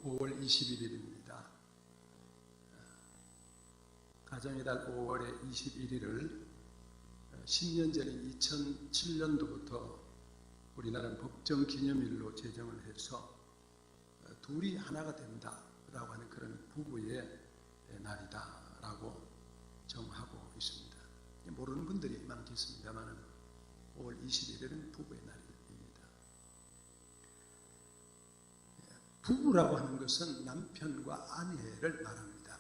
5월 21일입니다. 가정의 달 5월의 21일을 10년 전인 2007년도부터 우리나라는 법정 기념일로 제정을 해서 둘이 하나가 된다라고 하는 그런 부부의 날이다라고 정하고 있습니다. 모르는 분들이 많겠습니다만 5월 21일은 부부의 날입니다. 부부라고 하는 것은 남편과 아내를 말합니다.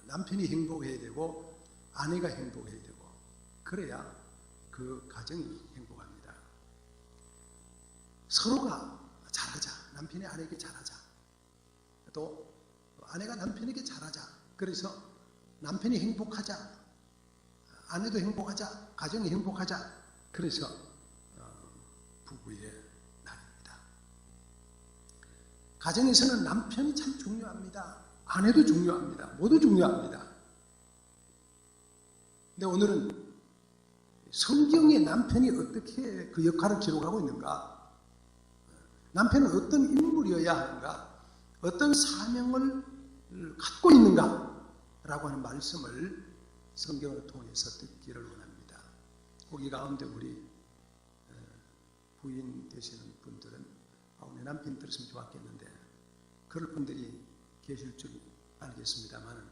남편이 행복해야 되고 아내가 행복해야 되고 그래야 그 가정이 행복합니다. 서로가 잘하자. 남편이 아내에게 잘하자. 또 아내가 남편에게 잘하자. 그래서 남편이 행복하자. 아내도 행복하자. 가정이 행복하자. 그래서 부부의 날입니다. 가정에서는 남편이 참 중요합니다. 아내도 중요합니다. 모두 중요합니다. 근데 오늘은 성경에 남편이 어떻게 그 역할을 기록하고 있는가? 남편은 어떤 인물이어야 하는가? 어떤 사명을 갖고 있는가? 라고 하는 말씀을 성경을 통해서 듣기를 원합니다. 거기 가운데 우리 부인 되시는 분들은 내 남편이 들었으면 좋았겠는데 그럴 분들이 계실 줄 알겠습니다만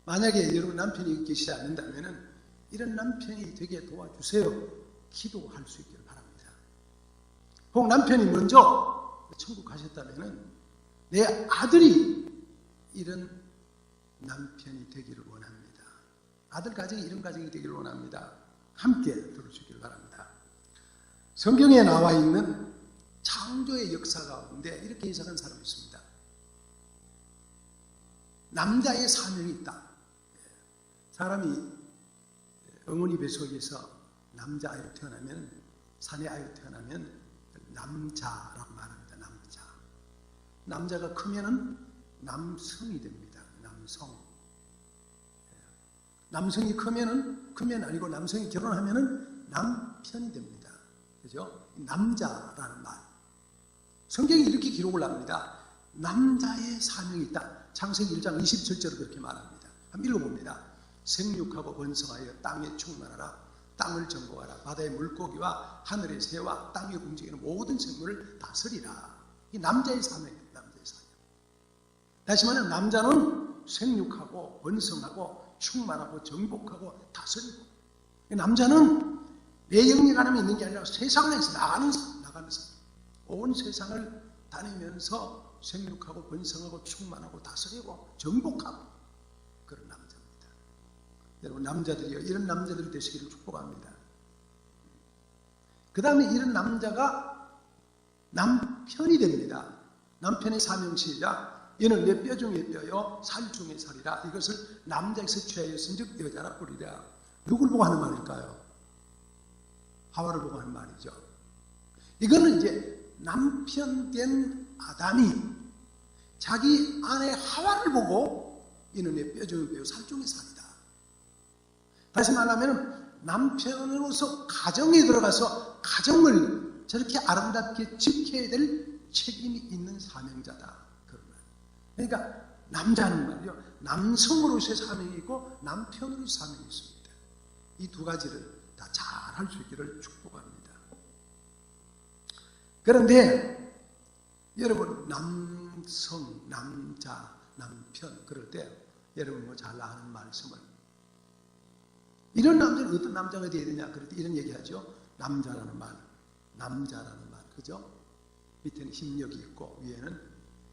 만약에 여러분 남편이 계시지 않는다면 이런 남편이 되게 도와주세요. 기도할 수 있기를 바랍니다. 혹 남편이 먼저 천국 가셨다면 내 아들이 이런 남편이 되기를 원합니다. 아들 가정이 이런 가정이 되기를 원합니다. 함께 들을 수 있기를 바랍니다. 성경에 나와 있는 창조의 역사 가운데 이렇게 해석한 사람이 있습니다. 남자의 사명이 있다. 사람이 어머니 뱃속에서 남자아이로 태어나면 사내 아이로 태어나면 남자라고 말합니다. 남자. 남자가 크면은 남성이 됩니다. 남성. 남성이 크면 아니고 남성이 결혼하면은 남편이 됩니다. 그죠? 남자라는 말. 성경이 이렇게 기록을 합니다. 남자의 사명이 있다. 창세기 1장 27절을 그렇게 말합니다. 한번 읽어봅니다. 생육하고 번성하여 땅에 충만하라. 땅을 정복하라. 바다의 물고기와 하늘의 새와 땅에 움직이는 모든 생물을 다스리라. 이 남자의 사명입니다. 남자의 사명. 다시 말하면 남자는 생육하고 번성하고 충만하고 정복하고 다스리고 남자는 내 영역 안에 있는 게 아니라 세상에서 나가는 사람. 온 세상을 다니면서 생육하고 번성하고 충만하고 다스리고 정복하고 그런 남자입니다. 여러분 남자들이요. 이런 남자들이 되시기를 축복합니다. 그 다음에 이런 남자가 남편이 됩니다. 남편의 사명 시작. 이는 내 뼈 중에 뼈요 살 중에 살이라. 이것을 남자에서 취하였은즉 여자라 부르리라. 누굴 보고 하는 말일까요? 하와를 보고 하는 말이죠. 이거는 이제 남편 된 아담이 자기 아내 하와를 보고 이는 내 뼈 중에 뼈요 살 중에 살이다. 다시 말하면 남편으로서 가정에 들어가서 가정을 저렇게 아름답게 지켜야 될 책임이 있는 사명자다. 그런 말. 그러니까 남자는 말이요. 남성으로서의 사명이 있고 남편으로서의 사명이 있습니다. 이 두 가지를 다 잘 할 수 있기를 축복합니다. 그런데 여러분 남성, 남자, 남편 그럴 때 여러분 뭐 잘 아는 말씀을 이런 남자는 어떤 남자가 되어야 되냐 그럴 때 이런 얘기하죠. 남자라는 말, 남자라는 말, 그죠? 밑에는 힘력이 있고 위에는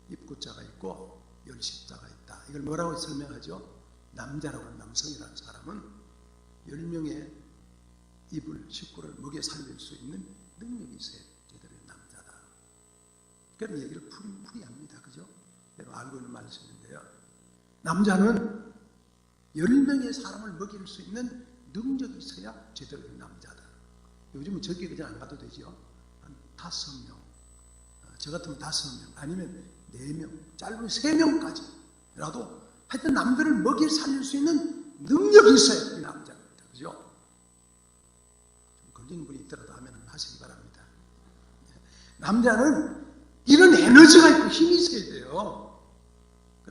입구자가 있고 열십자가 있다. 이걸 뭐라고 설명하죠? 남자라고 하는 남성이라는 사람은 10명의 이불, 식구를 먹여 살릴 수 있는 능력이 있어야 제대로 남자다. 그런 얘기를 풀이 합니다. 그죠? 내가 알고 있는 말씀인데요. 남자는 10명의 사람을 먹일 수 있는 능력이 있어야 제대로 된 남자다. 요즘은 저기 그냥 안 가도 되죠. 한 5명. 저 같으면 5명. 아니면 4명. 짧으면 3명까지라도 하여튼 남들을 먹일 살릴 수 있는 능력이 있어야 이 남자입니다. 그죠? 좀 걸리는 분이 있더라도 하면 하시기 바랍니다. 남자는 이런 에너지가 있고 힘이 있어야 돼요.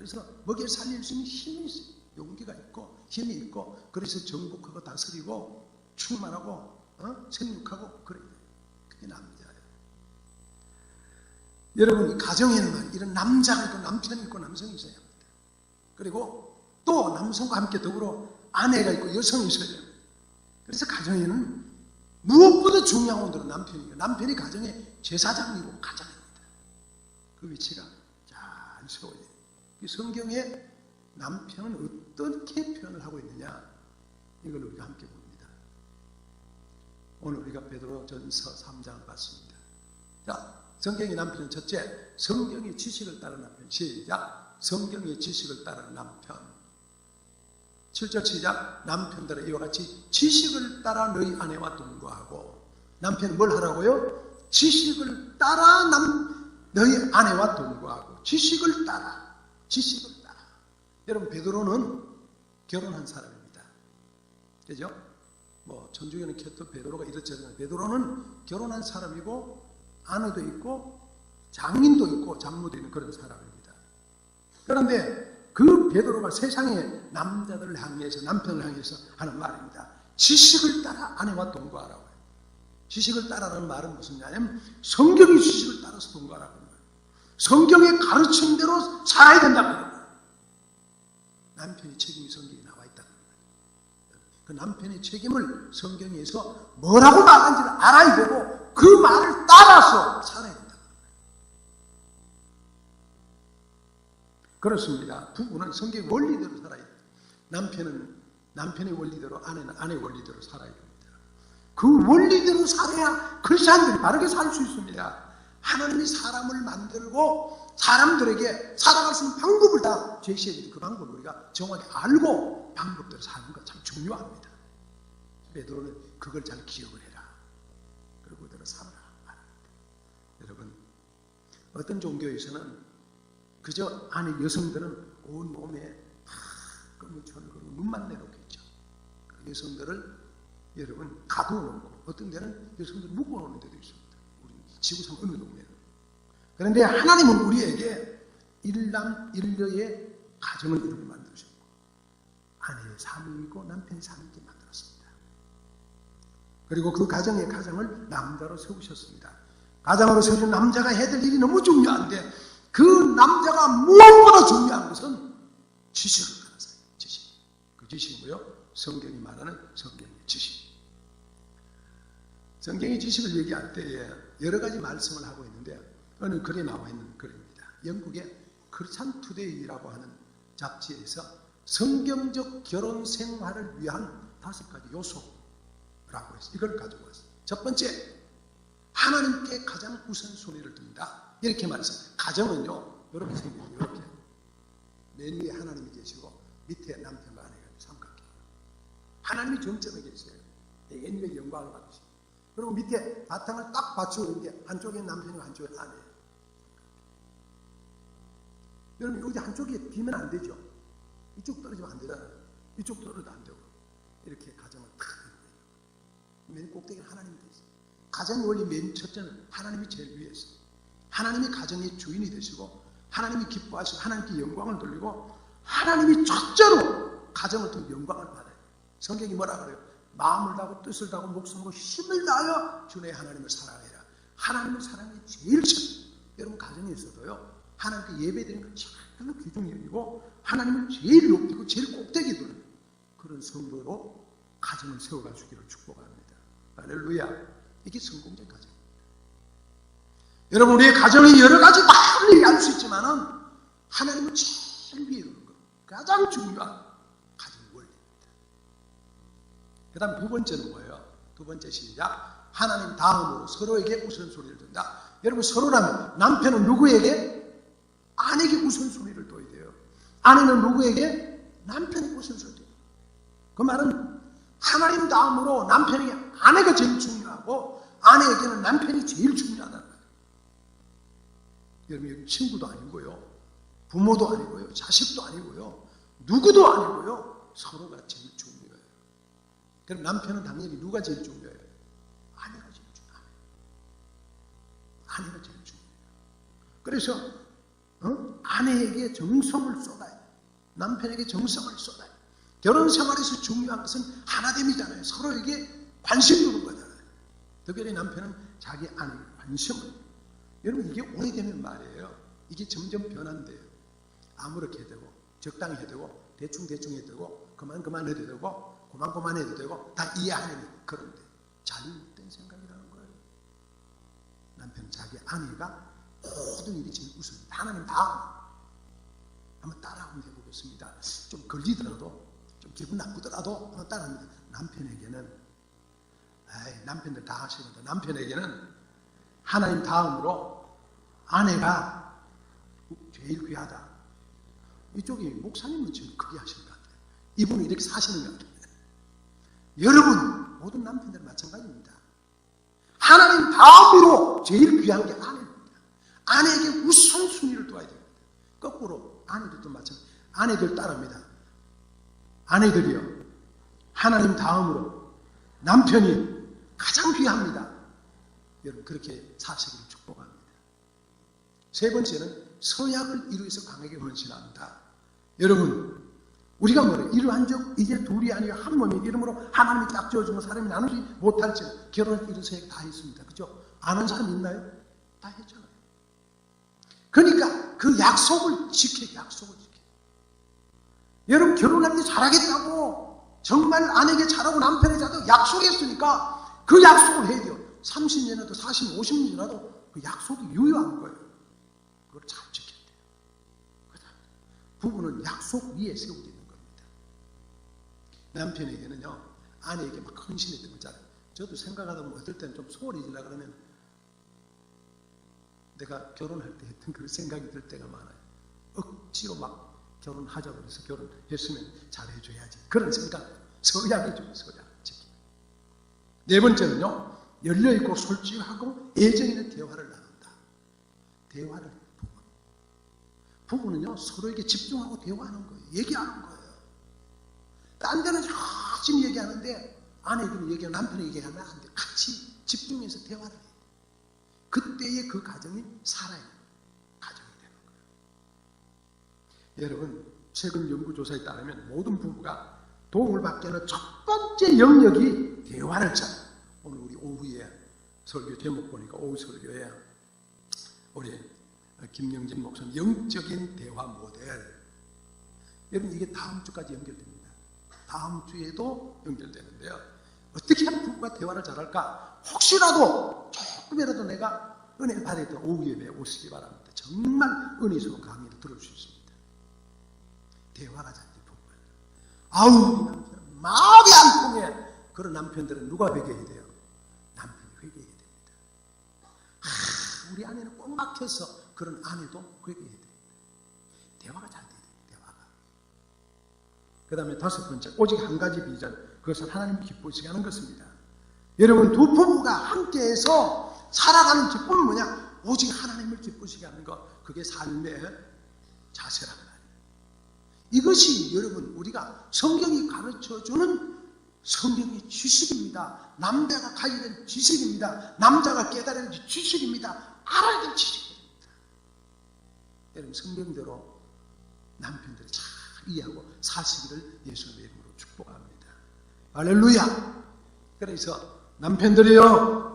그래서 먹여 살릴 수 있는 힘이 있어요. 용기가 있고 힘이 있고 그래서 정복하고 다스리고 충만하고 생육하고 그래요. 그게 남자예요. 여러분 가정에는 이런 남자가 있고 남편이 있고 남성이 있어야 합니다. 그리고 또 남성과 함께 더불어 아내가 있고 여성이 있어야 됩니다. 그래서 가정에는 무엇보다 중요한 분들은 남편이에요. 남편이 가정의 제사장이고 가장입니다. 그 위치가 잘 세워져요. 성경에 남편은 어떻게 표현을 하고 있느냐 이걸 우리가 함께 봅니다. 오늘 우리가 베드로전서 3장을 봤습니다. 자, 성경의 남편은 첫째, 성경의 지식을 따르는 남편. 시작. 성경의 지식을 따르는 남편. 7절 시작. 남편들은 이와 같이 지식을 따라 너희 아내와 동거하고. 남편은 뭘 하라고요? 지식을 따라 너희 아내와 동거하고. 지식을 따라. 지식을 따라. 여러분 베드로는 결혼한 사람입니다. 그죠? 뭐 천주교는 캐토 베드로가 이렇잖아요. 베드로는 결혼한 사람이고 아내도 있고 장인도 있고 장모도 있는 그런 사람입니다. 그런데 그 베드로가 세상의 남자들을 향해서 남편을 향해서 하는 말입니다. 지식을 따라 아내와 동거하라고 해요. 지식을 따라라는 말은 무슨 말이냐면 성경의 지식을 따라서 동거하라고 해요. 성경의 가르침대로 살아야 된다고 해요. 남편의 책임이 성경에 나와 있다는 거예요. 그 남편의 책임을 성경에서 뭐라고 말하는지를 알아야 되고 그 말을 따라서 살아야 된다. 그렇습니다. 부부는 성경의 원리대로 살아야 돼요. 남편은 남편의 원리대로, 아내는 아내의 원리대로 살아야 됩니다. 그 원리대로 살아야 크리스찬들이 바르게 살 수 있습니다. 하나님이 사람을 만들고 사람들에게 살아갈 수 있는 방법을 다 제시해 주는 그 방법을 우리가 정확히 알고 방법대로 사는 것 참 중요합니다. 베드로는 그걸 잘 기억을 해라. 그리고 그대로 살아라. 여러분, 어떤 종교에서는 그저 안에 여성들은 온 몸에 검은천을 그리고 눈만 내놓겠죠. 그 여성들을 여러분 가두어 놓고 어떤 데는 여성들을 묶어 놓는 데도 있습니다. 우리 지구상 어느 동네는. 그런데 하나님은 우리에게 일남 일녀의 가정을 이루게 만드셨고 아내의 삶을 있고 남편의 삶을 있게 만들었습니다. 그리고 그 가정의 가장을 남자로 세우셨습니다. 가장으로 세우신 남자가 해야 될 일이 너무 중요한데 그 남자가 무엇보다 중요한 것은 지식을 가는 사람. 지식. 그 지식이 뭐요? 성경이 말하는 성경의 지식. 성경의 지식을 얘기할 때에 여러 가지 말씀을 하고 있는데 어느 글에 나와 있는 글입니다. 영국의 크리스찬 투데이라고 하는 잡지에서 성경적 결혼 생활을 위한 5가지 요소라고 해서 이걸 가지고 왔어요. 첫 번째, 하나님께 가장 우선순위를 둔다. 이렇게 말했어요. 가정은요, 이렇게 생겨요. 이렇게. 맨 위에 하나님이 계시고 밑에 남편과 아내가 삼각형. 하나님이 정점에 계세요. 맨 위에 영광을 받으시고. 그리고 밑에 바탕을 딱 받치고 있는 게 한쪽에 남편이고 한쪽에 아내예요. 여러분 여기 한쪽이 비면 안 되죠. 이쪽 떨어지면 안 되잖아요. 이쪽 떨어져도 안 되고. 이렇게 가정을 탁 하는 거예요. 맨 꼭대기는 하나님이 계세요. 가정 원리 맨 첫째는 하나님이 제일 위에 있어요. 하나님이 가정의 주인이 되시고 하나님이 기뻐하시고 하나님께 영광을 돌리고 하나님이 첫째로 가정을 통해 영광을 받아요. 성경이 뭐라 그래요? 마음을 다하고 뜻을 다하고 목숨으로 힘을 다하여 주의 하나님을 사랑해라. 하나님을 사랑이 제일 첫. 여러분 가정에 있어도요. 하나님께 예배드리는 건 제일 귀중이고 하나님을 제일 높이고 제일 꼭대기에 두는 그런 성도로 가정을 세워가시기를 축복합니다. 할렐루야. 이게 성공적 가정. 여러분 우리의 가정이 여러 가지 많은 얘기할 수 있지만은 하나님은 제일 위에 두는 것. 가장 중요한 가정 원리입니다. 그 다음 두 번째는 뭐예요? 두 번째 시작. 하나님 다음으로 서로에게 우선순위를 둔다. 여러분 서로라면 남편은 누구에게? 아내에게 우선순위를 둬야 돼요. 아내는 누구에게? 남편에게 우선순위를 둬요. 그 말은 하나님 다음으로 남편에게 아내가 제일 중요하고 아내에게는 남편이 제일 중요하다는 거예요. 여러분 여기 친구도 아니고요. 부모도 아니고요. 자식도 아니고요. 누구도 아니고요. 서로가 제일 중요해요. 그럼 남편은 당연히 누가 제일 중요해요? 아내가 제일 중요해요. 아내가 제일 중요해요. 그래서 아내에게 정성을 쏟아요. 남편에게 정성을 쏟아요. 결혼 생활에서 중요한 것은 하나됨이잖아요. 서로에게 관심 두는 거잖아요. 특별히 남편은 자기 아내에게 관심을. 여러분 이게 오래되면 말이에요. 이게 점점 변한대요. 아무렇게 해도 되고 적당히 해도 되고 대충 해도 되고 그만 해도 되고 고만 해도 되고 다 이해하는 그런데 잘못된 생각이라는 거예요. 남편 자기 아내가 모든 일이 제일 우선입니다. 하나님 다음. 한번 따라 한번 해보겠습니다. 좀 걸리더라도 좀 기분 나쁘더라도 한번 따라합니다. 남편에게는 남편들 다 하시는데 남편에게는 하나님 다음으로 아내가 제일 귀하다. 이쪽이 목사님은 지금 크게 하시는 것 같아요. 이분은 이렇게 사시는 것 같아요. 여러분 모든 남편들 마찬가지입니다. 하나님 다음으로 제일 귀한 게 아내입니다. 아내에게 우선순위를 둬야 됩니다. 거꾸로 아내들도 마찬가지. 아내들 따릅니다. 아내들이요 하나님 다음으로 남편이 가장 귀합니다. 여러분 그렇게 사시기를 축복합니다. 세 번째는 서약을 이루어서 강하게 헌신한다. 여러분 우리가 뭐래요? 이러한 적 이제 둘이 아니라 한 몸이 이름으로 하나님이 딱 지어준 사람이 나누지 못할지 결혼을 이런 서약 다 했습니다. 그죠? 아는 사람 있나요? 다 했잖아요. 그러니까 그 약속을 지켜요. 여러분 결혼할 때 잘하겠다고 정말 아내에게 잘하고 남편에게 잘하고 약속했으니까 그 약속을 해야 돼요. 30년이라도 40년, 50년이라도 그 약속이 유효한 거예요. 그걸 잘 지켜야 돼요. 그다음에 부부는 약속 위에 세워져 있는 겁니다. 남편에게는요, 아내에게 막 헌신했던 거잖아요. 저도 생각하다 보면 어떨 때는 좀 소홀히 지려고 그러면 내가 결혼할 때 했던 그런 생각이 들 때가 많아요. 억지로 막 결혼하자고 해서 결혼했으면 잘해줘야지. 그런 생각, 서약해줘요, 서약. 네 번째는요, 열려있고 솔직하고 애정 있는 대화를 나눈다. 대화를. 부부는요, 서로에게 집중하고 대화하는 거예요. 얘기하는 거예요. 딴 데는 열심히 얘기하는데 아내에게는 얘기하고 남편이 얘기하면 안 돼. 같이 집중해서 대화를 해야 돼. 그때의 그 가정이 살아야 가정이 되는 거예요. 여러분, 최근 연구조사에 따르면 모든 부부가 도움을 받기 위한 첫 번째 영역이 대화를 잖아요. 오늘 우리 오후에 설교 제목 보니까 오후 설교에 우리 김영진 목사님 영적인 대화 모델. 여러분 이게 다음 주까지 연결됩니다. 다음 주에도 연결되는데요. 어떻게 하면 부부가 대화를 잘할까? 혹시라도 조금이라도 내가 은혜를 받을 때 오후 예배에 오시기 바랍니다. 정말 은혜스러운 강의를 들을 수 있습니다. 대화가 잘 돼, 부부가. 아우, 남편 마음이 안 통해. 그런 남편들은 누가 회개해야 돼요? 남편이 회개해야 됩니다. 우리 아내는 꼭 막혀서 그런 아내도 회개해야 됩니다. 대화가 잘 돼야 돼요. 대화가. 그 다음에 다섯 번째, 오직 한 가지 비전. 그것은 하나님을 기쁘시게 하는 것입니다. 여러분, 두 부부가 함께해서 살아가는 기쁨은 뭐냐? 오직 하나님을 기쁘시게 하는 것. 그게 삶의 자세라는 거예요. 이것이 여러분 우리가 성경이 가르쳐주는 성경의 지식입니다. 남자가 가져야 될 지식입니다. 남자가 깨달아야 될 지식입니다. 알아야 될 지식입니다. 여러분 성경대로 남편들 잘 이해하고 사시기를 예수님의 이름으로 축복합니다. 할렐루야. 그래서 남편들이여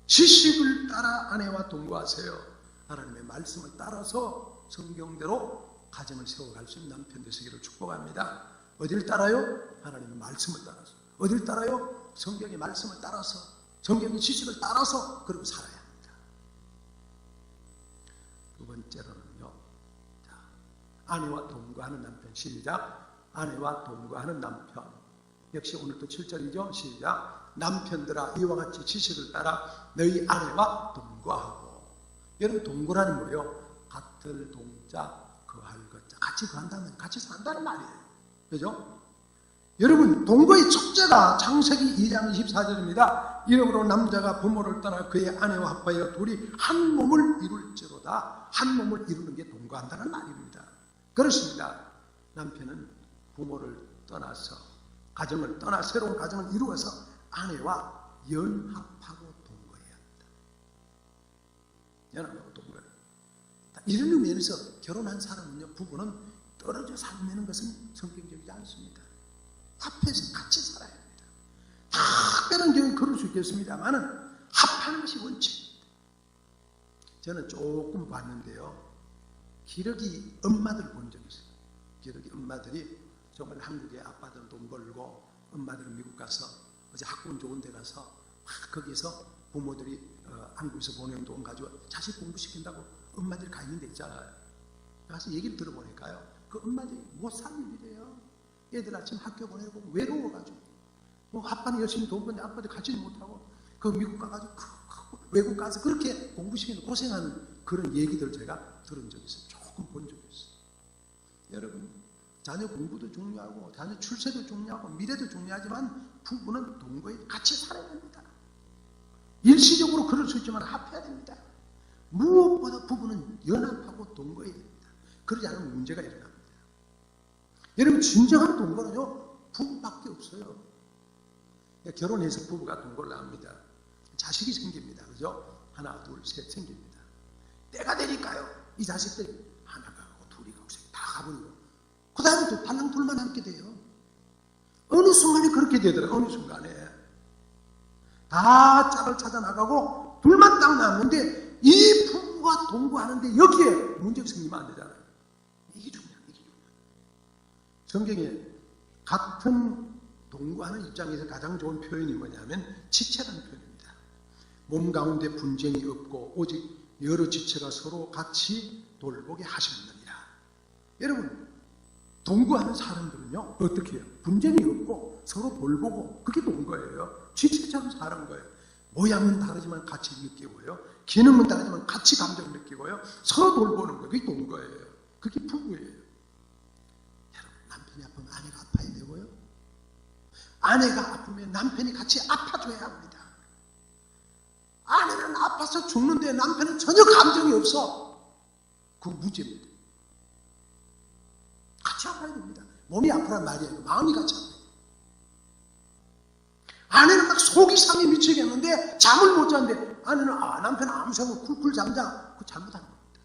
지식을 따라 아내와 동거하세요. 하나님의 말씀을 따라서 성경대로 가정을 세워갈 수 있는 남편 되시기를 축복합니다. 어디를 따라요? 하나님의 말씀을 따라서. 어디를 따라요? 성경의 말씀을 따라서, 성경의 지식을 따라서 그렇게 살아야 합니다. 두 번째로는요, 자, 아내와 동거하는 남편. 시작. 아내와 동거하는 남편. 역시 오늘도 7절이죠. 시작. 남편들아 이와 같이 지식을 따라 너희 아내와 동거하고. 여러분 동거라는 뭐예요? 같을 동자 거할 것자. 같이 거한다면 같이 산다는 말이에요. 그죠? 여러분 동거의 첫째가 창세기 2장 24절입니다. 이러므로 남자가 부모를 떠나 그의 아내와 합하여 둘이 한 몸을 이룰지로다. 한 몸을 이루는 게 동거한다는 말입니다. 그렇습니다. 남편은 부모를 떠나서 가정을 떠나 새로운 가정을 이루어서 아내와 연합하고 동거해야 합니다. 연합하고 동거해야 합니다. 이런 의미에서 결혼한 사람은요, 부부는 떨어져 살는 것은 성경적이지 않습니다. 합해서 같이 살아야 합니다. 특별한 경우는 그럴 수 있겠습니다만은 합하는 것이 원칙입니다. 저는 조금 봤는데요, 기러기 엄마들 본 적이 있어요. 기러기 엄마들이 정말 한국의 아빠들은 돈 벌고 엄마들은 미국 가서 어제 학군 좋은 데 가서 막 거기서 부모들이 한국에서 보내는 돈 가지고 자식 공부시킨다고 엄마들이 가 있는 데 있잖아요. 가서 얘기를 들어보니까요, 그 엄마들이 못 살 일이래요. 애들 아침 학교 보내고 외로워가지고 뭐 아빠는 열심히 돈 버는데 아빠들 가지도 못하고 그 미국 가가지고 외국 가서 그렇게 공부시키는 고생하는 그런 얘기들 제가 들은 적이 있어요. 조금 본 적이 있어요. 여러분, 자녀 공부도 중요하고 자녀 출세도 중요하고 미래도 중요하지만 부부는 동거에 같이 살아야 됩니다. 일시적으로 그럴 수 있지만 합해야 됩니다. 무엇보다 부부는 연합하고 동거해야 됩니다. 그러지 않으면 문제가 일어납니다. 여러분, 진정한 동거는요, 부부밖에 없어요. 결혼해서 부부가 동거를 합니다. 자식이 생깁니다. 그죠? 하나, 둘, 셋 생깁니다. 때가 되니까요, 이 자식들이 하나가 가고 둘이 가고 셋이 다 가버리고 그 다음에 또 발랑 둘만 남게 돼요. 어느 순간에 그렇게 되더라고요. 어느 순간에 다 짝을 찾아 나가고 둘만 딱 남는데 이 부부가 동거하는데 여기에 문제가 생기면 안 되잖아요. 이게 중요해요. 성경에 같은 동거하는 입장에서 가장 좋은 표현이 뭐냐면 지체라는 표현입니다. 몸 가운데 분쟁이 없고 오직 여러 지체가 서로 같이 돌보게 하시느니라. 여러분, 동거하는 사람들은요, 어떻게 해요? 분쟁이 없고 서로 돌보고, 그게 동거예요. 지체처럼 사는 거예요. 모양은 다르지만 같이 느끼고요, 기능은 다르지만 같이 감정 느끼고요, 서로 돌보는 거예요. 그게 동거예요. 그게 부부예요. 여러분, 남편이 아프면 아내가 아파야 되고요, 아내가 아프면 남편이 같이 아파줘야 합니다. 아내는 아파서 죽는데 남편은 전혀 감정이 없어. 그건 무죄입니다. 같이 아파야 됩니다. 몸이 아프란 말이에요. 마음이 같이 아파요. 아내는 막 속이 상해 미치겠는데 잠을 못 자는데 아내는 남편 아무 생각 쿨쿨 잠자. 그거 잘못하는 겁니다.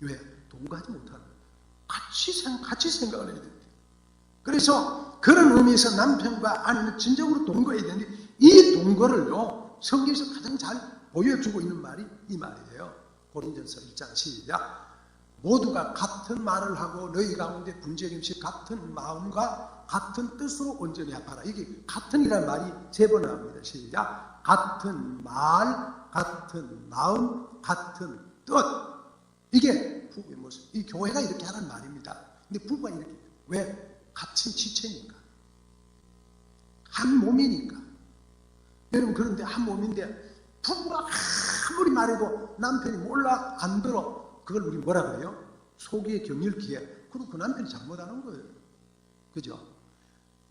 왜? 동거하지 못하는 거예요. 같이 생각을 해야 됩니다. 그래서 그런 의미에서 남편과 아내는 진정으로 동거해야 되는데, 이 동거를요, 성경에서 가장 잘 보여주고 있는 말이 이 말이에요. 고린전서 1장 시작. 모두가 같은 말을 하고 너희 가운데 분쟁이 없이 같은 마음과 같은 뜻으로 온전히 합하라. 이게 같은이라는 말이 3번 나옵니다. 시작. 같은 말, 같은 마음, 같은 뜻. 이게 부부의 모습. 이 교회가 이렇게 하라는 말입니다. 근데 부부가 이렇게 해요. 왜? 같은 지체니까. 한 몸이니까. 여러분, 그런데 한 몸인데 부부가 아무리 말해도 남편이 몰라, 안 들어. 그걸 우리 뭐라 그래요? 속이에 경일기에. 그럼 그 남편이 잘못하는 거예요. 그죠?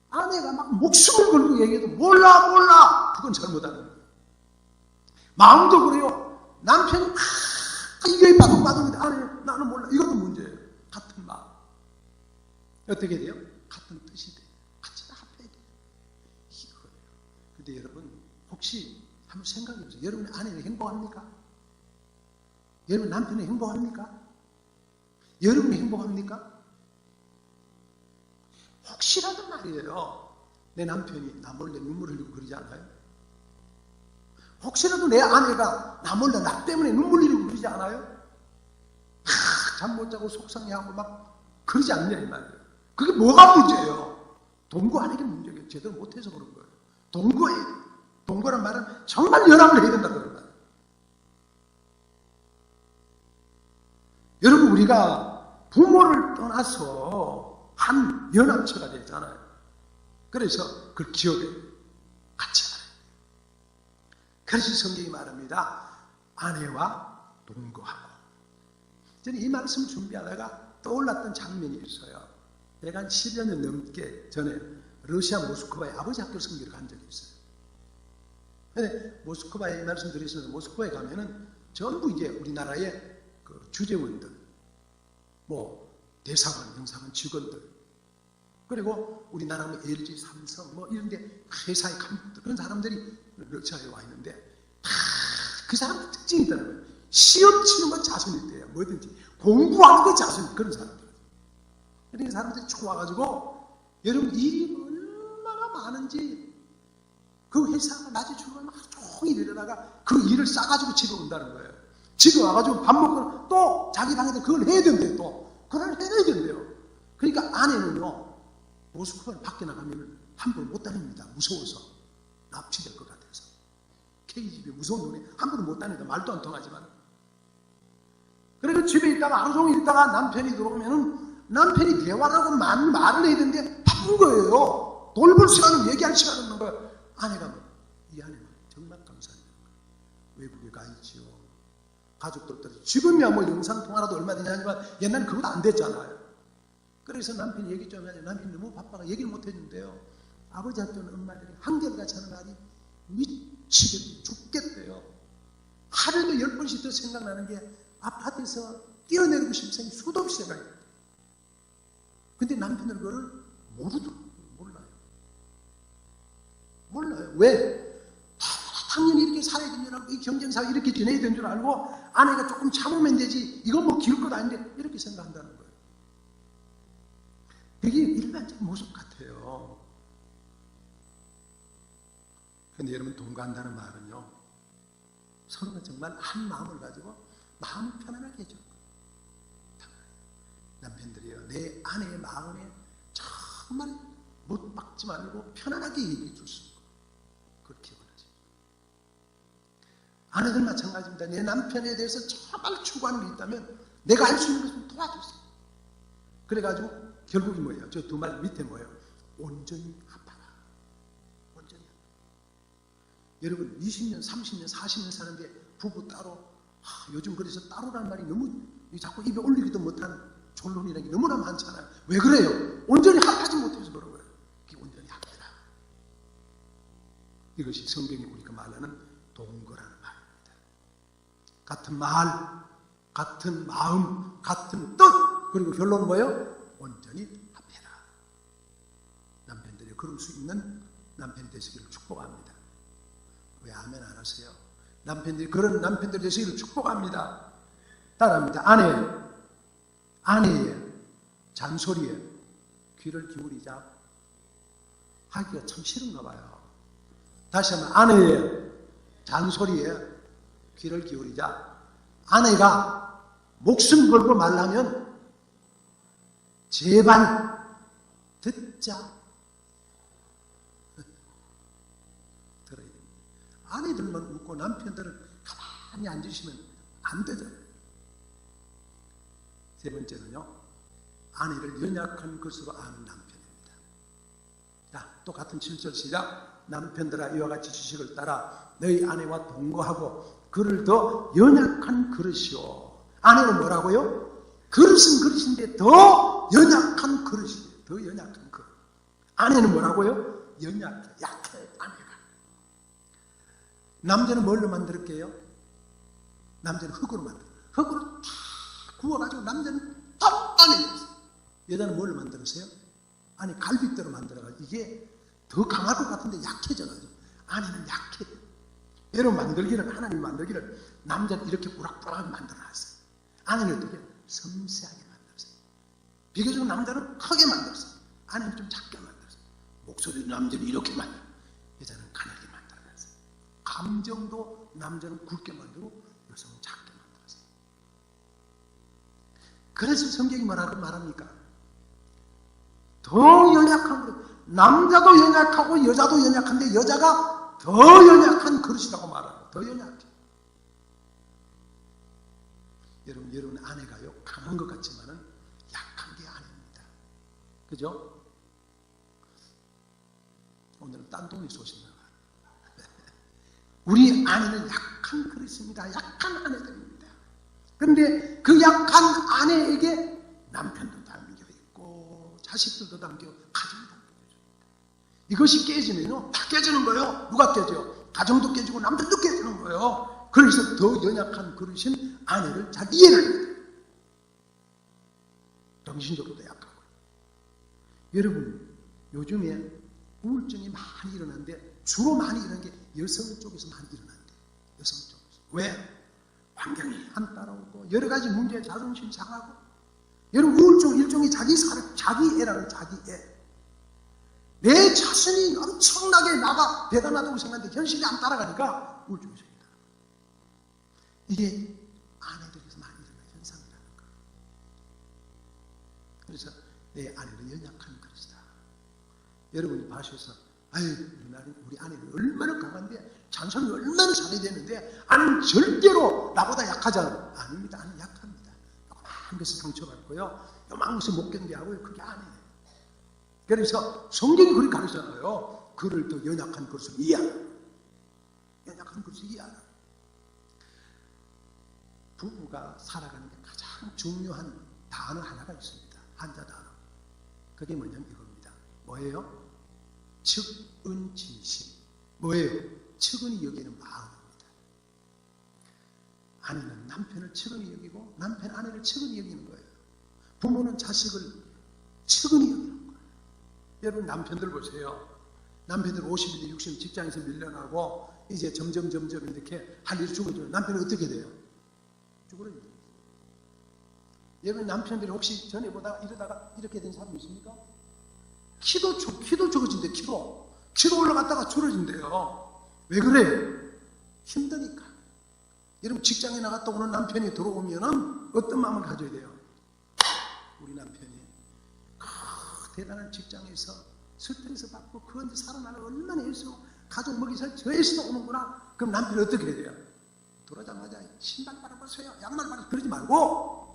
아내가 막 목숨을 걸고 얘기해도 몰라. 그건 잘못하는 거예요. 마음도 그래요. 남편이 이게 바둥바둥인데 아내는 나는 몰라. 이것도 문제예요. 같은 마음. 어떻게 돼요? 같은 뜻이 돼요. 같이 합해야 돼요. 이거예요. 근데 여러분, 혹시 한번 생각해 보세요. 여러분의 아내는 행복합니까? 여러분 남편이 행복합니까? 여러분이 행복합니까? 혹시라도 말이에요, 내 남편이 나 몰래 눈물 흘리고 그러지 않아요? 혹시라도 내 아내가 나 몰래 나 때문에 눈물 흘리고 그러지 않아요? 잠 못 자고 속상해하고 막 그러지 않냐 이 말이에요. 그게 뭐가 문제예요? 동거하는 게 문제예요. 제대로 못해서 그런 거예요. 동거해야 돼요. 동거란 말은 정말 연합을 해야 된다는 거예요. 여러분, 우리가 부모를 떠나서 한 연합체가 되잖아요. 그래서 그 기업에 같이 살아요. 그래서 성경이 말합니다. 아내와 동거하고. 저는 이 말씀을 준비하다가 떠올랐던 장면이 있어요. 제가 한 10여 년 넘게 전에 러시아 모스크바에 아버지 학교 선교를 간 적이 있어요. 근데 모스크바에 말씀드렸어요. 모스크바에 가면은 전부 이제 우리나라의 그 주재원들, 뭐 대사관, 영사관 직원들, 그리고 우리나라 뭐 LG, 삼성 뭐 이런데 회사의 간부들, 그런 사람들이 러시아에 와 있는데 다 그 사람 특징이 있더라고요. 시험 치는 건 자신이 돼요. 뭐든지. 공부하는 게 자신이 그런 사람들. 그러니까 사람들이 좋아가지고 여러분 일이 얼마나 많은지 그 회사가 낮에 출근하면 하루 종일 일하다가 그 일을 싸가지고 집에 온다는 거예요. 집에 와가지고 밥 먹고 또 자기 방에서 그걸 해야 된대요. 또 그걸 해야 된대요. 그러니까 아내는요 모스크바를 밖에 나가면 함부로 못 다닙니다. 무서워서 납치될 것 같아서. KGB 무서운 눈에 함부로 못 다니다. 말도 안 통하지만. 그래서 집에 있다가 하루 종일 있다가 남편이 들어오면은 남편이 대화하고 많은 말을 해야 되는데 바쁜 거예요. 돌볼 시간은 얘기할 시간 없는 거예요. 아내가 이 아내는 정말 감사합니다. 외국에 가 있지요. 가족들도 지금이야 뭐 영상통화라도 얼마든지 하지만 옛날엔 그것도 안 됐잖아요. 그래서 남편이 얘기 좀 해야 남편이 너무 바빠가 얘기를 못 해준대요. 아버지한테는 엄마들이 한결같이 하는 말이 미치겠대 죽겠대요. 하루에도 10번씩 더 생각나는 게 아파트에서 뛰어내리고 싶은 생각이 수도 없이 생각해요. 근데 남편은 그걸 몰라요. 왜? 당연히 이렇게 살아야 되는 줄 알고 이 경쟁사가 이렇게 지내야 되는 줄 알고 아내가 조금 참으면 되지 이건 뭐 기울 것 아닌데 이렇게 생각한다는 거예요. 이게 일반적인 모습 같아요. 그런데 여러분 동거한다는 말은요 서로가 정말 한 마음을 가지고 마음을 편안하게 해줘요. 남편들이요 내 아내의 마음에 정말 못 박지 말고 편안하게 얘기해 줄 수 있고 그렇게 원하지. 아내들 마찬가지입니다. 내 남편에 대해서 정말 추구하는 게 있다면 내가 할 수 있는 것을 도와줬어요. 그래가지고 결국이 뭐예요? 저 두 말 밑에 뭐예요? 온전히 합하라. 온전히 합하라. 여러분 20년, 30년, 40년 사는데 부부 따로 요즘 그래서 따로라는 말이 너무 자꾸 입에 올리기도 못한 존론이라는 게 너무나 많잖아요. 왜 그래요? 온전히 합하지 못해서 그런 거예요. 그게 온전히 합해라. 이것이 성경이 우리가 말하는 동거라는 말입니다. 같은 말, 같은 마음, 같은 뜻 그리고 결론은 뭐예요? 온전히 합해라. 남편들이 그럴 수 있는 남편이 되시기를 축복합니다. 왜 아멘 안 하세요? 남편들이 그런 남편들이 되시기를 축복합니다. 따라합니다. 아내의 잔소리에 귀를 기울이자. 하기가 참 싫은가 봐요. 다시 한번 아내의 잔소리에 귀를 기울이자. 아내가 목숨 걸고 말하면 제발 듣자. 들어야 됩니다. 아내들만 웃고 남편들은 가만히 앉으시면 안 되잖아요. 세 번째는요, 아내를 연약한 것으로 아는 남편입니다. 자, 또 같은 7절 시작. 남편들아 이와 같이 지식을 따라 너희 아내와 동거하고 그를 더 연약한 그릇이요. 아내는 뭐라고요? 그릇은 그릇인데 더 연약한 그릇이에요. 더 연약한 그릇. 아내는 뭐라고요? 약해 아내가. 남자는 뭘로 만들게요? 남자는 흙으로 만들어요. 흙으로 다 구워가지고 남자는 단단해졌어요. 여자는 뭘로 만들었어요? 아니 갈빗대로 만들어가지고 이게 더 강할 것 같은데 약해져가지고 아내는 약해. 여러분 만들기를 하나님 만들기를 남자는 이렇게 우락부락하게 만들어놨어요. 아내는 어떻게? 섬세하게 만들었어요. 비교적 남자는 크게 만들었어요. 아내는 좀 작게 만들었어요. 목소리 남자는 이렇게 만들어요. 여자는 가늘게 만들어놨어요. 감정도 남자는 굵게 만들고 여성은 작게 만들었어요. 그래서 성경이 뭐라고 말합니까? 더 연약한 그릇. 남자도 연약하고 여자도 연약한데 여자가 더 연약한 그릇이라고 말합니다. 더 연약해. 여러분 아내가요 강한 것 같지만은 약한 게 아닙니다. 그죠? 오늘은 딴동에서 오신다. 우리 아내는 약한 그릇입니다. 약한 아내들입니다. 그런데 그 약한 아내에게 남편도 담겨있고 자식들도 담겨있고 가정도 담겨있습니다. 이것이 깨지면요 다 깨지는 거예요. 누가 깨져요? 가정도 깨지고 남편도 깨지는 거예요. 그래서 더 연약한 그릇인 아내를 잘 이해를 해야 돼요. 정신적으로도 약하고. 여러분 요즘에 우울증이 많이 일어나는데 주로 많이 일어나는 게 여성 쪽에서 많이 일어난대요. 여성 쪽에서. 왜? 환경이 안 따라오고 여러 가지 문제에 자존심 상하고 여러분 우울증 일종의 자기애라는 자기애. 내 자신이 엄청나게 나가 대단하다고 생각하는데 현실이 안 따라가니까 우울증이 생긴다. 이게 아내들에서 많이 일어나는 현상이라는 거예요. 그래서 내 아내는 연약한 것이다. 여러분이 봐셔서 아유 우리 아내는 얼마나 강한데 잔소리 얼마나 잘해야 되는데 아내는 절대로 나보다 약하지 않아요. 아닙니다. 아내는 약합니다. 요만한 것에 상처받고요. 요만한 것에 못 견뎌하고요. 그게 아니에요. 그래서 성경이 그렇게 가르치잖아요. 그를 더 연약한 것을 이해하라. 연약한 것을 이해하라. 부부가 살아가는 게 가장 중요한 단어 하나가 있습니다. 한자 단어. 그게 뭐냐면 이겁니다. 뭐예요? 측은지심. 뭐예요? 측은히 여기는 마음입니다. 아내는 남편을 측은히 여기고 남편 아내를 측은히 여기는 거예요. 부모는 자식을 측은히 여기는 거예요. 여러분 남편들 보세요. 남편들 50대 60 직장에서 밀려나고 이제 점점 이렇게 할 일이 죽어져요. 남편은 어떻게 돼요? 죽어버립니다. 여러분 남편들이 혹시 전에 보다가 이러다가 이렇게 된 사람 있습니까? 키도 적어진대. 키도 올라갔다가 줄어진대요. 왜 그래요? 힘드니까. 여러분 직장에 나갔다 오는 남편이 들어오면은 어떤 마음을 가져야 돼요? 우리 남편이 대단한 직장에서 스트레스 받고 그런데 살아나는 얼마나 애쓰고 가족 먹이 살 저 애쓰고 오는구나. 그럼 남편이 어떻게 해야 돼요? 돌아자마자 신발 빨아보세요. 양말 빨아보세요. 그러지 말고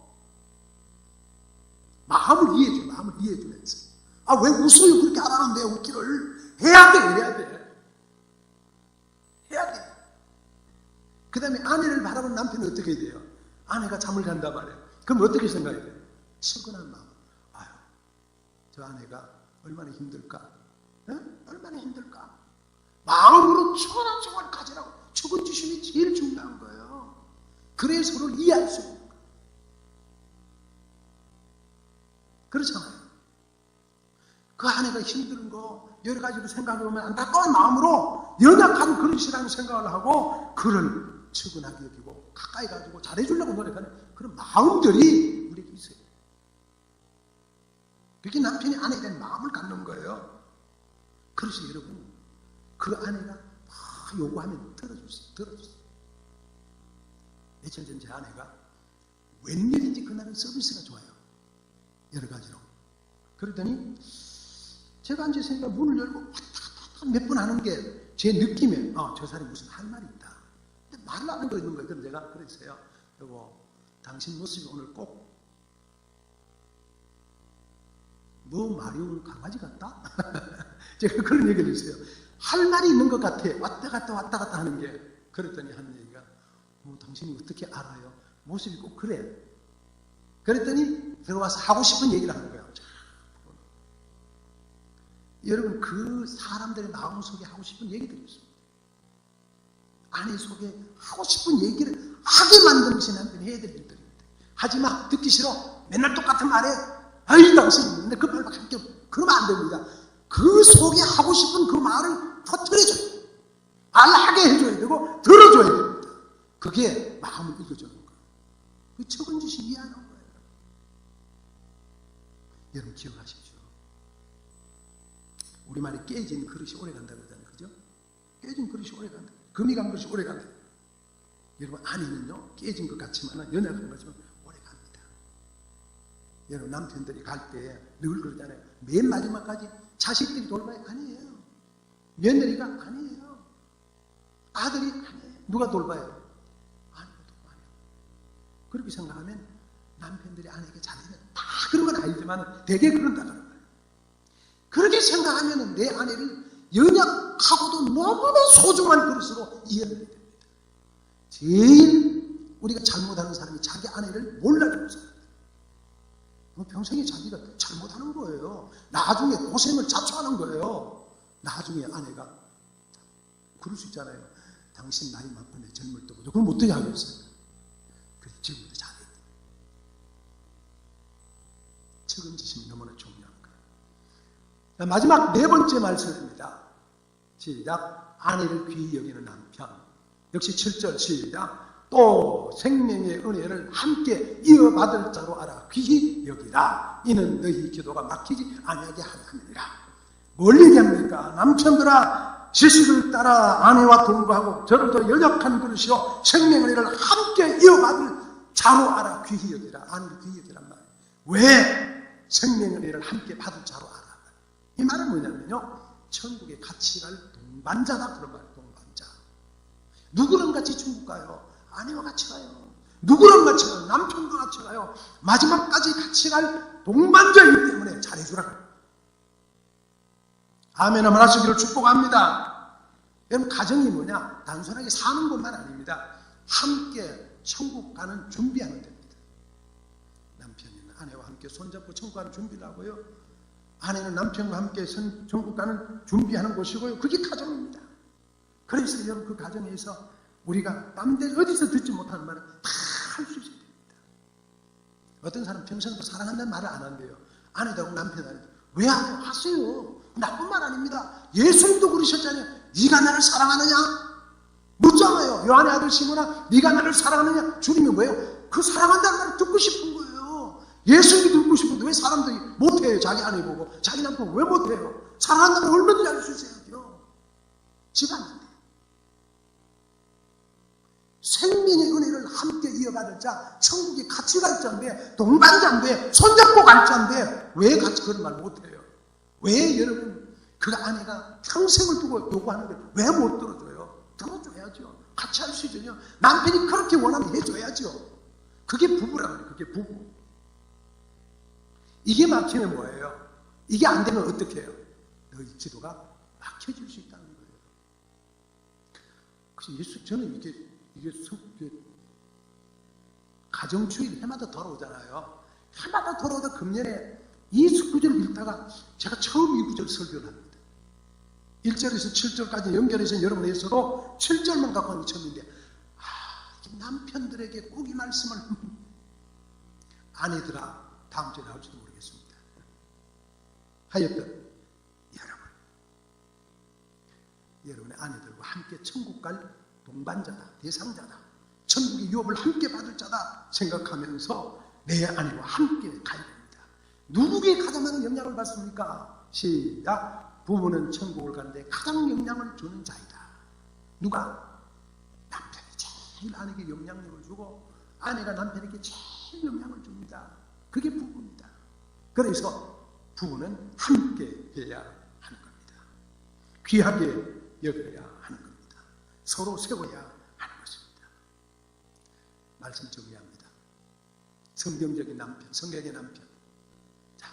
마음을 이해해주면서 왜 웃어요? 그렇게 안 하는데 웃기를 해야 돼. 그 다음에 아내를 바라보는 남편은 어떻게 해야 돼요? 아내가 잠을 잔단 말이에요. 그럼 어떻게 생각해야 돼요? 측은한 마음. 아유, 저 아내가 얼마나 힘들까? 얼마나 힘들까? 마음으로 천한 생활 가지라고. 측은지심이 제일 중요한 거예요. 그래야 서로를 이해할 수 있는 거예요. 그렇잖아요. 그 아내가 힘든 거 여러 가지로 생각해보면 안타까운 마음으로 연약한 그릇이라는 생각을 하고 그를 측은하게 여기고 가까이 가지고 잘해주려고 노력하는 그런 마음들이 우리에게 있어요. 그게 남편이 아내에 대한 마음을 갖는 거예요. 그래서 여러분 그 아내가 요구하면 들어줬어요. 며칠 전 제 아내가 웬일인지 그날은 서비스가 좋아요. 여러 가지로. 그러더니 제가 앉아있으니까 문을 열고 왔다 갔다 몇 번 하는 게 제 느낌에 저 사람이 무슨 할 말이 있다. 근데 말을 하는 거 있는 거예요. 그럼 제가 그랬어요. 여보, 당신 모습이 오늘 꼭 뭐 마리오 강아지 같다? 제가 그런 얘기를 했어요. 할 말이 있는 것 같아. 왔다 갔다 하는 게. 그랬더니 하는 얘기가 당신이 어떻게 알아요? 모습이 꼭 그래. 그랬더니 들어와서 하고 싶은 얘기를 하는 거예요. 여러분 그 사람들의 마음 속에 하고 싶은 얘기들이 있습니다. 아내 속에 하고 싶은 얘기를 하게 만드는 것이 남편이 해야 될 일들입니다. 하지마, 듣기 싫어, 맨날 똑같은 말해, 아이 당신 근데 그 말밖에 안 껴. 그러면 안 됩니다. 그 속에 하고 싶은 그 말을 터뜨려줘야 돼요. 말하게 해줘야 되고 들어줘야 됩니다. 그게 마음을 읽어주는 거예요. 그 측은지심 이해하는 거예요. 여러분 기억하십시오. 우리말에 깨진 그릇이 오래 간다고 하잖아요. 그죠? 깨진 그릇이 오래 간다. 금이 간 그릇이 오래 간다. 여러분 아내는요 깨진 것 같지만 연약한 것처럼 오래 갑니다. 여러분 남편들이 갈 때 늘 그러잖아요. 맨 마지막까지 자식들이 돌봐야 아니에요. 며느리가 아니에요. 아들이 아니에요. 누가 돌봐요? 아내가 돌봐요. 그렇게 생각하면 남편들이 아내에게 잘해요. 다 그런 건 아니지만 되게 그런다는 거예요. 그렇게 생각하면 내 아내를 연약하고도 너무나 소중한 그릇으로 이해를 해야 됩니다. 제일 우리가 잘못하는 사람이 자기 아내를 몰라주는 사람이에요. 평생에 자기가 잘못하는 거예요. 나중에 고생을 자초하는 거예요. 나중에 아내가 그럴 수 있잖아요. 당신 나이 많고 내 젊을 때보다 그럼 어떻게 하겠어요? 그래 지금부터 잘해야 돼. 책임지심이 너무나 중요한 거예요. 마지막 네 번째 말씀입니다. 시작. 아내를 귀히 여기는 남편. 역시 7절 시작. 또 생명의 은혜를 함께 이어받을 자로 알아 귀히 여기라. 이는 너희 기도가 막히지 아니하게 하려 함이니라. 뭘 얘기합니까? 남편들아, 지식을 따라 아내와 동거하고 저를 더 연약한 그릇이요 생명의 은혜를 함께 이어받을 자로 알아 귀히 여기라. 아내를 귀히 여기란 말이에요. 왜 생명의 은혜를 함께 받을 자로 알아? 이 말은 뭐냐면요, 천국에 같이 갈 동반자다 그런 말이에요. 동반자. 누구랑 같이 천국 가요? 아내와 같이 가요. 누구랑 같이 가요? 남편과 같이 가요. 마지막까지 같이 갈 동반자이기 때문에 잘해주라고. 아멘 한번 하시기를 축복합니다. 여러분, 가정이 뭐냐? 단순하게 사는 것만 아닙니다. 함께 천국 가는 준비하면 됩니다. 남편이나 아내와 함께 손잡고 천국 가는 준비를 하고요, 아내는 남편과 함께 천국 가는 준비하는 것이고요, 그게 가정입니다. 그래서 여러분, 그 가정에서 우리가 딴데 어디서 듣지 못하는 말을 다 할 수 있어야 됩니다. 어떤 사람 평생도 사랑한다는 말을 안 한대요. 아내도 하고 남편도 하고. 왜 하세요? 나쁜 말 아닙니다. 예수님도 그러셨잖아요. 네가 나를 사랑하느냐? 묻잖아요. 요한의 아들 시몬아, 네가 나를 사랑하느냐? 주님이 뭐예요? 그 사랑한다는 말을 듣고 싶은 거예요. 예수님이 듣고 싶은데 왜 사람들이 못해요? 자기 아내 보고 자기 남편 왜 못해요? 사랑한다는 걸 얼마든지 알 수 있어야죠. 집안인데 생명의 은혜를 함께 이어받을 자, 천국에 같이 갈 자인데, 동반자인데, 손잡고 갈 자인데 왜 같이 그런 말 못해요? 왜 여러분, 그 아내가 평생을 두고 요구하는데 왜 못 들어줘요? 들어줘야죠. 같이 할 수 있죠. 남편이 그렇게 원하면 해줘야죠. 그게 부부라고 해요. 그게 부부. 이게 막히면 뭐예요? 이게 안 되면 어떻게 해요? 너희 기도가 막혀질 수 있다는 거예요. 그래서 예수, 저는 이게 가정주일 해마다 돌아오잖아요. 해마다 돌아오다 금년에 이 구절을 읽다가 제가 처음 이 구절 설교를 합니다. 1절에서 7절까지 연결해서 여러분에서도 7절만 갖고 하는 게 처음인데, 남편들에게 꼭 이 말씀을 아내들아, 다음 주에 나올지도 모르겠습니다. 하여튼 여러분의 아내들과 함께 천국 갈 동반자다, 대상자다, 천국의 유업을 함께 받을 자다 생각하면서 내 아내와 함께 가야 됩니다. 누구에게 가장 많은 영향을 받습니까? 시작. 부부는 천국을 가는데 가장 영향을 주는 자이다. 누가? 남편이 제일 아내에게 영향력을 주고 아내가 남편에게 제일 영향을 줍니다. 그게 부부입니다. 그래서 부부는 함께 해야 하는 겁니다. 귀하게 여겨야 하는 겁니다. 서로 세워야 하는 것입니다. 말씀 정리합니다. 성경적인 남편, 성경의 남편. 자,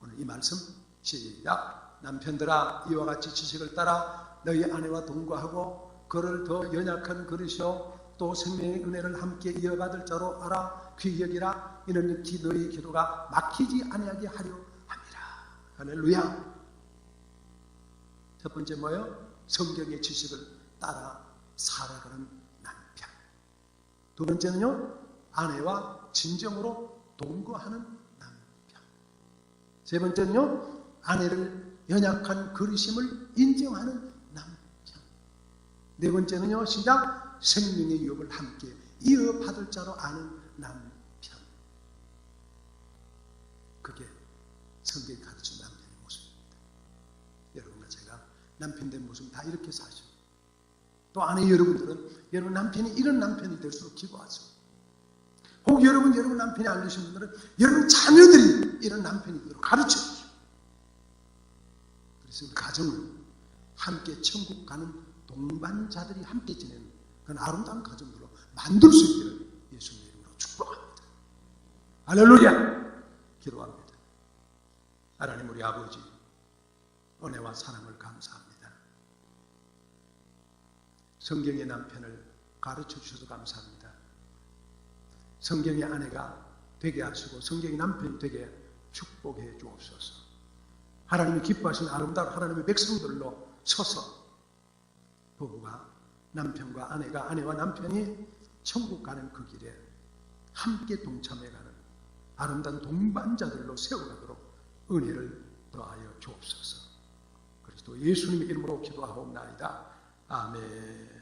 오늘 이 말씀 시작. 남편들아, 이와 같이 지식을 따라 너희 아내와 동거하고 그를 더 연약한 그릇이요 또 생명의 은혜를 함께 이어받을 자로 알아 귀히 여기라. 이는 너희 기도가 막히지 아니하게 하려 함이라. 할렐루야. 첫 번째 뭐예요? 성경의 지식을 따라 살아가는 남편. 두 번째는요, 아내와 진정으로 동거하는 남편. 세 번째는요, 아내를 연약한 그릇임을 인정하는 남편. 네 번째는요, 시작, 생명의 유업을 함께 이어받을 자로 아는 남편. 그게 성경이 가르친 남편의 모습입니다. 여러분과 제가 남편 된 모습은 다 이렇게 사죠. 또 아내 여러분들은 여러분 남편이 이런 남편이 될수록 기도하죠. 혹 여러분 남편이 안 되신 분들은 여러분 자녀들이 이런 남편이 되도록 가르쳐주죠. 그래서 우리 가정은 함께 천국 가는 동반자들이 함께 지내는 그런 아름다운 가정으로 만들 수 있기를 예수님 이름으로 축복합니다. 할렐루야. 기도합니다. 하나님 우리 아버지, 은혜와 사랑을 감사합니다. 성경의 남편을 가르쳐 주셔서 감사합니다. 성경의 아내가 되게 하시고 성경의 남편이 되게 축복해 주옵소서. 하나님이 기뻐하시는 아름다운 하나님의 백성들로 서서 부부가 남편과 아내가 아내와 남편이 천국 가는 그 길에 함께 동참해가는 아름다운 동반자들로 세워가도록 은혜를 더하여 주옵소서. 그리스도 예수님의 이름으로 기도하옵나이다. 아멘.